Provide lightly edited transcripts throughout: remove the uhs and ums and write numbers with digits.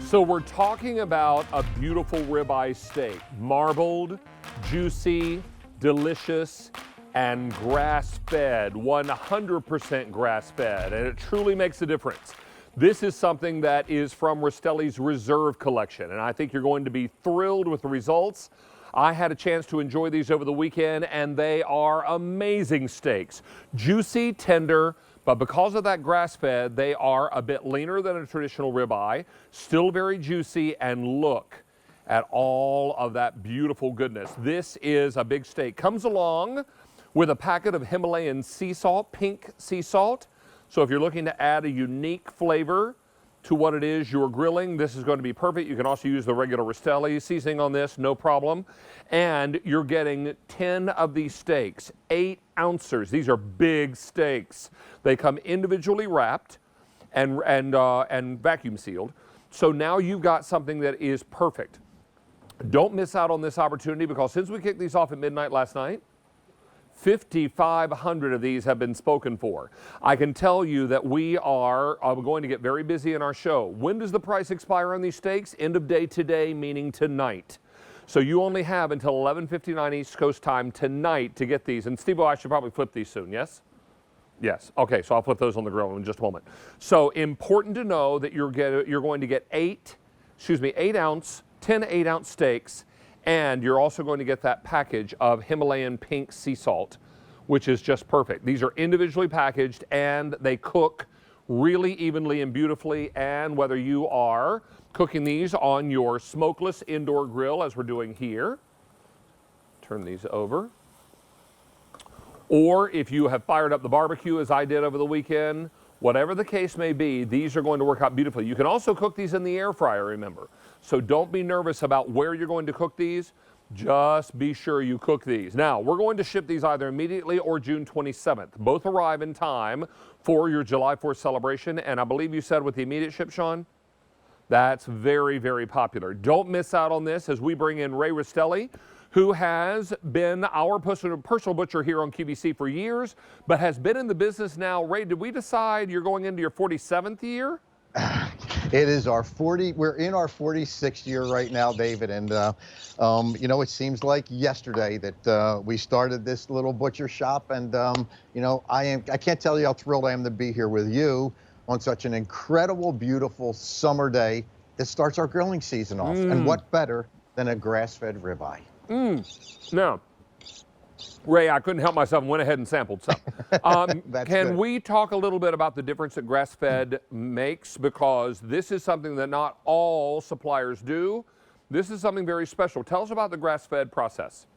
So we're talking about a beautiful ribeye steak, marbled, juicy, delicious, and grass-fed, 100% grass-fed, and it truly makes a difference. This is something that is from Rastelli's Reserve Collection, and I think you're going to be thrilled with the results. I had a chance to enjoy these over the weekend, and they are amazing steaks. Juicy, tender, but because of that grass-fed, they are a bit leaner than a traditional ribeye, still very juicy, and look at all of that beautiful goodness. This is a big steak. Comes along with a packet of Himalayan sea salt, pink sea salt. So if you're looking to add a unique flavor to what it is you're grilling, this is going to be perfect. You can also use the regular Rastelli seasoning on this, no problem. And you're getting 10 of these steaks, 8 ounces. These are big steaks. They come individually wrapped and vacuum sealed. So now you've got something that is perfect. Don't miss out on this opportunity, because since we kicked these off at midnight last night, 5,500 of these have been spoken for. I can tell you that we are going to get very busy in our show. When does the price expire on these steaks? End of day today, meaning tonight. So you only have until 11:59 East Coast time tonight to get these. And Steve, I should probably flip these soon, yes? Yes. Okay, so I'll flip those on the grill in just a moment. So important to know that you're going to get 10 8-ounce steaks. And you're also going to get that package of Himalayan pink sea salt, which is just perfect. These are individually packaged, and they cook really evenly and beautifully. And whether you are cooking these on your smokeless indoor grill, as we're doing here, turn these over, or if you have fired up the barbecue, as I did over the weekend, whatever the case may be, these are going to work out beautifully. You can also cook these in the air fryer, remember. So don't be nervous about where you're going to cook these. Just be sure you cook these. Now, we're going to ship these either immediately or June 27th. Both arrive in time for your July 4th celebration. And I believe you said with the immediate ship, Sean, that's very, very popular. Don't miss out on this as we bring in Ray Rastelli, who has been our personal butcher here on QVC for years, but has been in the business now. Ray, did we decide you're going into your 47th year? It is we're in our 46th year right now, David. And, you know, it seems like yesterday that we started this little butcher shop. And, you know, I can't tell you how thrilled I am to be here with you on such an incredible, beautiful summer day that starts our grilling season off. And what better than a grass-fed ribeye? Now, Ray, I couldn't help myself and went ahead and sampled some. Can we talk a little bit about the difference that grass-fed makes? Because this is something that not all suppliers do. This is something very special. Tell us about the grass-fed process.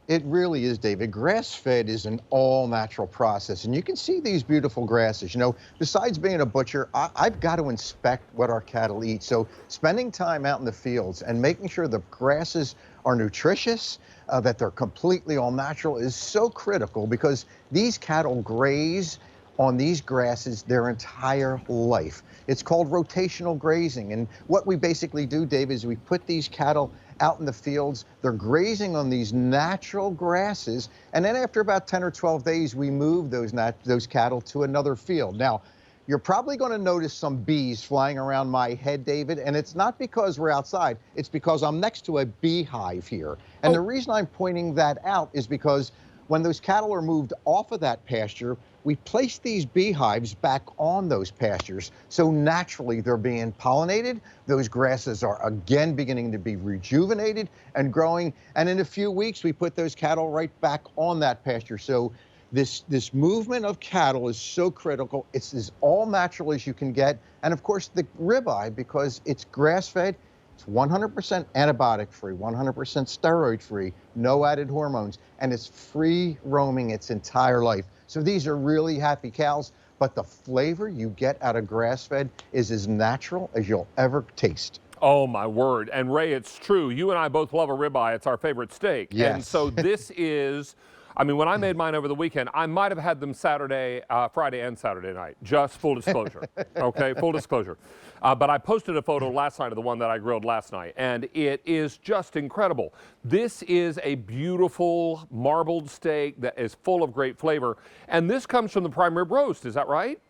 It really is, David. Grass-fed is an all-natural process, and you can see these beautiful grasses. You know, besides being a butcher, I've got to inspect what our cattle eat. So spending time out in the fields and making sure the grasses are nutritious, that they're completely all-natural is so critical, because these cattle graze on these grasses their entire life. It's called rotational grazing. And what we basically do, Dave, is we put these cattle out in the fields. They're grazing on these natural grasses. And then after about 10 or 12 days, we move those cattle to another field. Now, you're probably going to notice some bees flying around my head, David, and it's not because we're outside. It's because I'm next to a beehive here. And the reason I'm pointing that out is because when those cattle are moved off of that pasture, we place these beehives back on those pastures. So naturally, they're being pollinated. Those grasses are again beginning to be rejuvenated and growing. And in a few weeks, we put those cattle right back on that pasture. So this movement of cattle is so critical. It's as all natural as you can get. And of course, the ribeye, because it's grass-fed, it's 100% antibiotic-free, 100% steroid-free, no added hormones, and it's free roaming its entire life. So these are really happy cows, but the flavor you get out of grass-fed is as natural as you'll ever taste. Oh, my word. And Ray, it's true. You and I both love a ribeye. It's our favorite steak. Yes. And so this is, I mean, when I made mine over the weekend, I might have had them Friday and Saturday night. Just full disclosure. Okay, full disclosure. But I posted a photo last night of the one that I grilled last night, and it is just incredible. This is a beautiful marbled steak that is full of great flavor, and this comes from the prime rib roast. Is that right?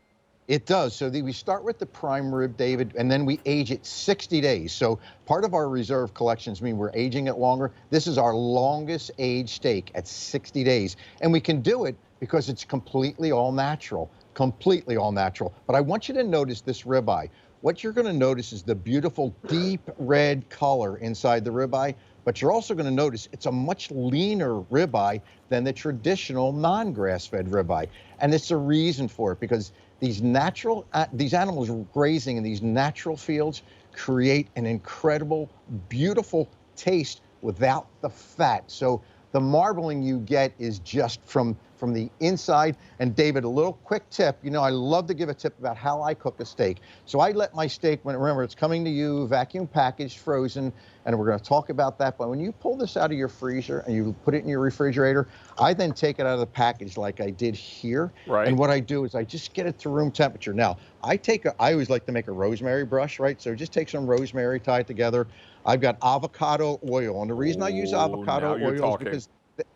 It does. So we start with the prime rib, David, and then we age it 60 days. So part of our reserve collections mean we're aging it longer. This is our longest aged steak at 60 days. And we can do it because it's completely all natural, completely all natural. But I want you to notice this ribeye. What you're going to notice is the beautiful deep red color inside the ribeye. But you're also going to notice it's a much leaner ribeye than the traditional non-grass-fed ribeye. And it's a reason for it, because these animals grazing in these natural fields create an incredible, beautiful taste without the fat. So the marbling you get is just from the inside. And David, a little quick tip. You know, I love to give a tip about how I cook a steak. So I let my steak, remember, it's coming to you vacuum packaged, frozen, and we're going to talk about that. But when you pull this out of your freezer and you put it in your refrigerator, I then take it out of the package like I did here. Right. And what I do is I just get it to room temperature. Now, I always like to make a rosemary brush, right? So just take some rosemary, tie it together. I've got avocado oil. And the reason I use avocado oil is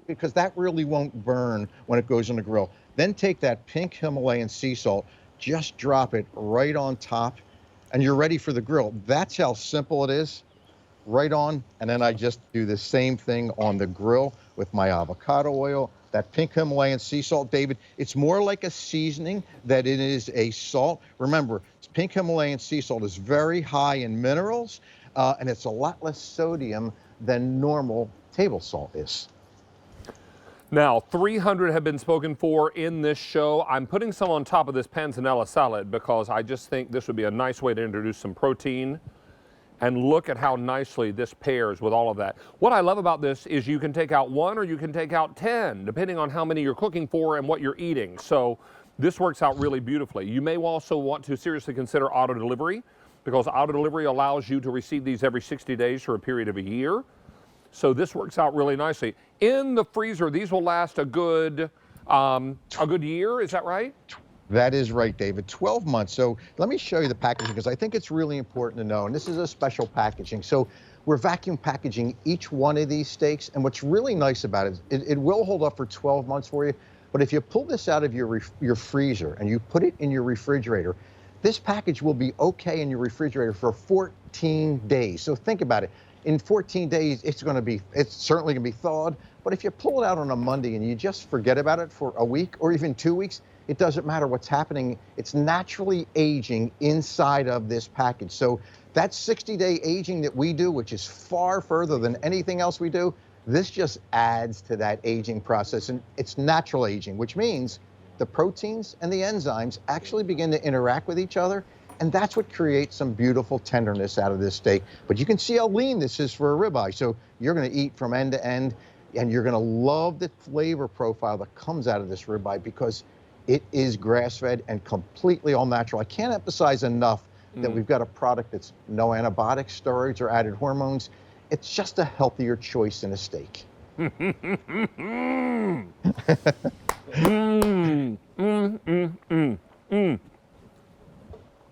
because that really won't burn when it goes on the grill. Then take that pink Himalayan sea salt, just drop it right on top, and you're ready for the grill. That's how simple it is. Right on. And then I just do the same thing on the grill with my avocado oil, that pink Himalayan sea salt. David, it's more like a seasoning than it is a salt. Remember, pink Himalayan sea salt is very high in minerals, and it's a lot less sodium than normal table salt is. Now, 300 have been spoken for in this show. I'm putting some on top of this panzanella salad because I just think this would be a nice way to introduce some protein. And look at how nicely this pairs with all of that. What I love about this is you can take out 1 or you can take out 10, depending on how many you're cooking for and what you're eating. So this works out really beautifully. You may also want to seriously consider auto delivery, because auto delivery allows you to receive these every 60 days for a period of a year. So this works out really nicely. In the freezer, these will last a good year, is that right? That is right, David. 12 months. So let me show you the packaging, because I think it's really important to know. And this is a special packaging. So we're vacuum packaging each one of these steaks. And what's really nice about it, it will hold up for 12 months for you. But if you pull this out of your freezer and you put it in your refrigerator, this package will be okay in your refrigerator for 14 days. So think about it. In 14 days, it's certainly going to be thawed. But if you pull it out on a Monday and you just forget about it for a week or even 2 weeks, it doesn't matter what's happening. It's naturally aging inside of this package. So that 60-day aging that we do, which is far further than anything else we do, this just adds to that aging process. And it's natural aging, which means the proteins and the enzymes actually begin to interact with each other. And that's what creates some beautiful tenderness out of this steak. But you can see how lean this is for a ribeye. So you're going to eat from end to end, and you're going to love the flavor profile that comes out of this ribeye, because it is grass-fed and completely all natural. I can't emphasize enough that we've got a product that's no antibiotics, steroids, or added hormones. It's just a healthier choice in a steak.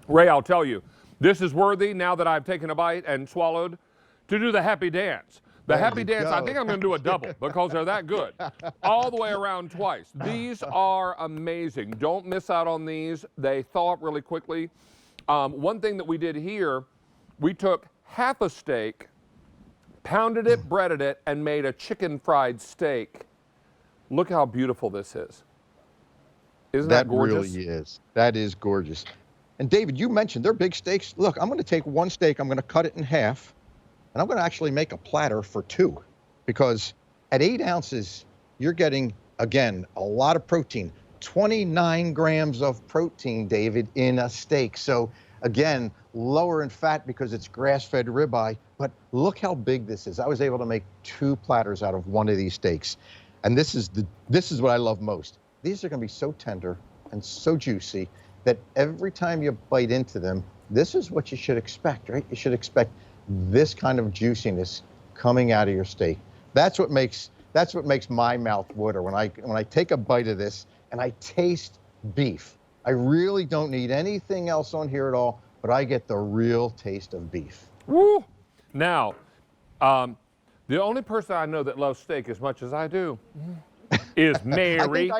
Ray, I'll tell you, this is worthy, now that I've taken a bite and swallowed, to do the happy dance. The happy dance, I think I'm going to do a double because they're that good. All the way around twice. These are amazing. Don't miss out on these. They thaw up really quickly. One thing that we did here, we took half a steak, pounded it, breaded it, and made a chicken fried steak. Look how beautiful this is. Isn't that gorgeous? That really is. That is gorgeous. And David, you mentioned they're big steaks. Look, I'm going to take one steak, I'm going to cut it in half, and I'm going to actually make a platter for 2, because at 8 ounces, you're getting, again, a lot of protein. 29 grams of protein, David, in a steak. So again, lower in fat because it's grass-fed ribeye, but look how big this is. I was able to make 2 platters out of one of these steaks. And this is what I love most. These are going to be so tender and so juicy that every time you bite into them, this is what you should expect, right? You should expect this kind of juiciness coming out of your steak. That's what makes my mouth water when I take a bite of this and I taste beef. I really don't need anything else on here at all, but I get the real taste of beef. Woo! Now, the only person I know that loves steak as much as I do is Mary.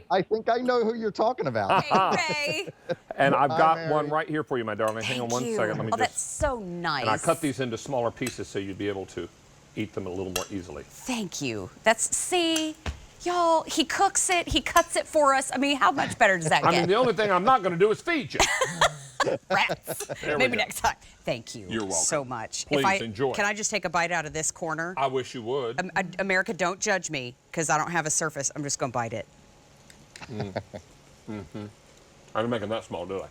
I think I know who you're talking about. Hey, Ray. And I've got Mary. one right here for you, my darling. Hang on one second. Let me Oh, just. that's so nice. And I cut these into smaller pieces so you'd be able to eat them a little more easily. Thank you. See, y'all, he cooks it, he cuts it for us. I mean, how much better does that get? I mean, the only thing I'm not going to do is feed you. Rats. Maybe next time. Thank you. You're welcome. So much. Please enjoy. Can I just take a bite out of this corner? I wish you would. America, don't judge me because I don't have a surface. I'm just going to bite it. I didn't make it that small, did I?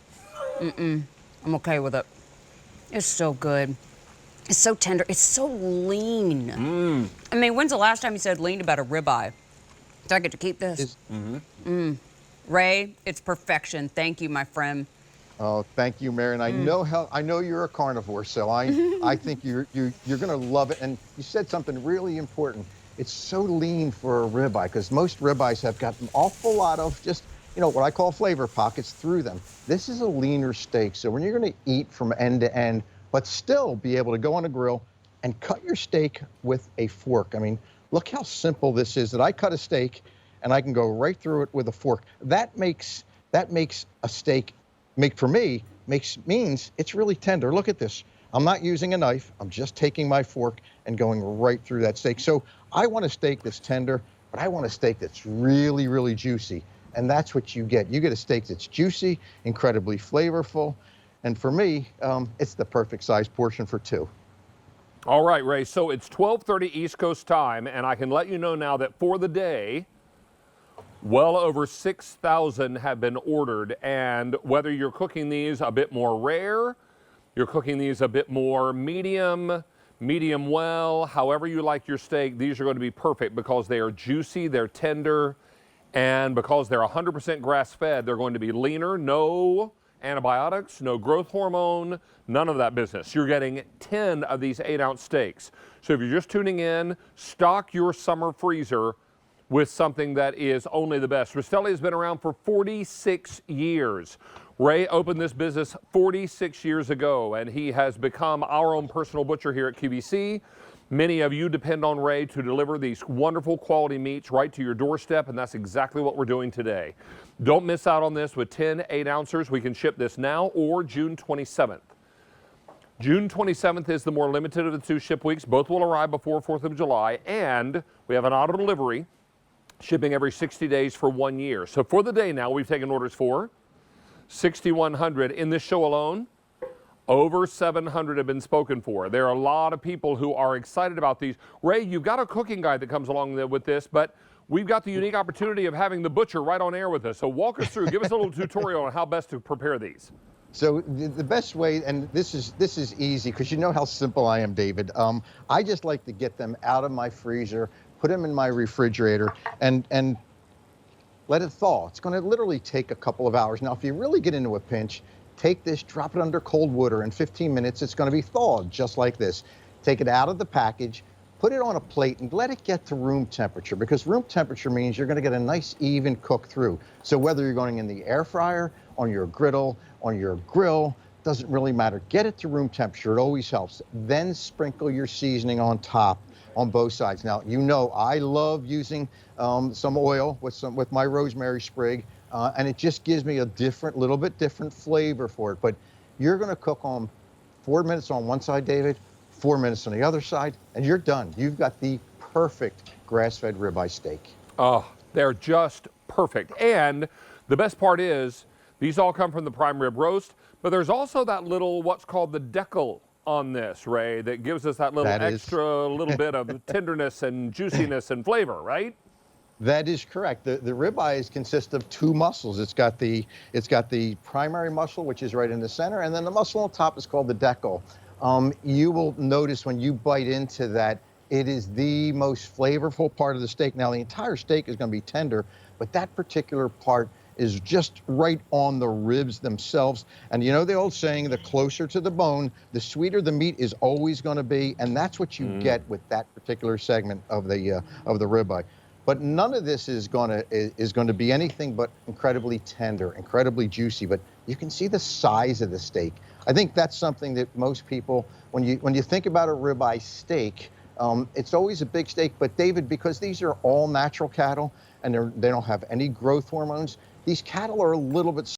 I'm okay with it. It's so good. It's so tender. It's so lean. I mean, when's the last time you said lean about a ribeye? Do I get to keep this? Ray, it's perfection. Thank you, my friend. Oh, thank you, Mary. And I know you're a carnivore, so I think you're gonna love it. And you said something really important. It's so lean for a ribeye because most ribeyes have got an awful lot of just, what I call flavor pockets through them. This is a leaner steak, so when you're gonna eat from end to end, but still be able to go on a grill and cut your steak with a fork. I mean, look how simple this is. That I cut a steak and I can go right through it with a fork. That makes a steak. Means it's really tender. Look at this. I'm not using a knife. I'm just taking my fork and going right through that steak. So I want a steak that's tender, but I want a steak that's really, really juicy. And that's what you get. You get a steak that's juicy, incredibly flavorful. And for me, it's the perfect size portion for two. All right, Ray. So it's 12:30 East Coast time, and I can let you know now that for the day, well over 6,000 have been ordered, and whether you're cooking these a bit more rare, you're cooking these a bit more medium well, however you like your steak, these are going to be perfect because they are juicy, they're tender, and because they're 100% grass-fed, they're going to be leaner, no antibiotics, no growth hormone, none of that business. You're getting 10 of these 8-ounce steaks. So if you're just tuning in, stock your summer freezer with something that is only the best. Rastelli has been around for 46 years. Ray opened this business 46 years ago, and he has become our own personal butcher here at QVC. Many of you depend on Ray to deliver these wonderful quality meats right to your doorstep, and that's exactly what we're doing today. Don't miss out on this with 10 8-ouncers. We can ship this now or June 27th. June 27th is the more limited of the two ship weeks. Both will arrive before 4th of July, and we have an auto delivery shipping every 60 days for 1 year. So for the day now, we've taken orders for 6,100. In this show alone, over 700 have been spoken for. There are a lot of people who are excited about these. Ray, you've got a cooking guide that comes along with this, but we've got the unique opportunity of having the butcher right on air with us. So walk us through, give us a little tutorial on how best to prepare these. So the best way, and this is easy because you know how simple I am, David. I just like to get them out of my freezer, put them in my refrigerator, and let it thaw. It's going to literally take a couple of hours. Now, if you really get into a pinch, take this, drop it under cold water. In 15 minutes, it's going to be thawed just like this. Take it out of the package, put it on a plate, and let it get to room temperature, because room temperature means you're going to get a nice even cook through. So whether you're going in the air fryer, on your griddle, on your grill, doesn't really matter. Get it to room temperature. It always helps. Then sprinkle your seasoning on top on both sides. Now, you know I love using some oil with my rosemary sprig, and it just gives me a little bit different flavor for it. But you're going to cook on 4 minutes on one side, David, 4 minutes on the other side, and you're done. You've got the perfect grass-fed ribeye steak. Oh, they're just perfect. And the best part is these all come from the prime rib roast, but there's also that little what's called the decal on this, Ray, that gives us that little extra little bit of tenderness and juiciness and flavor, right? That is correct. The ribeyes consist of two muscles. It's got the primary muscle, which is right in the center, and then the muscle on top is called the decal. You will notice when you bite into that, it is the most flavorful part of the steak. Now, the entire steak is going to be tender, but that particular part is just right on the ribs themselves. And you know the old saying, the closer to the bone, the sweeter the meat is always going to be, and that's what you get with that particular segment of the ribeye. But none of this is going to be anything but incredibly tender, incredibly juicy. But you can see the size of the steak. I think that's something that most people, when you think about a ribeye steak, It's always a big steak, but David, because these are all natural cattle and they don't have any growth hormones, these cattle are a little bit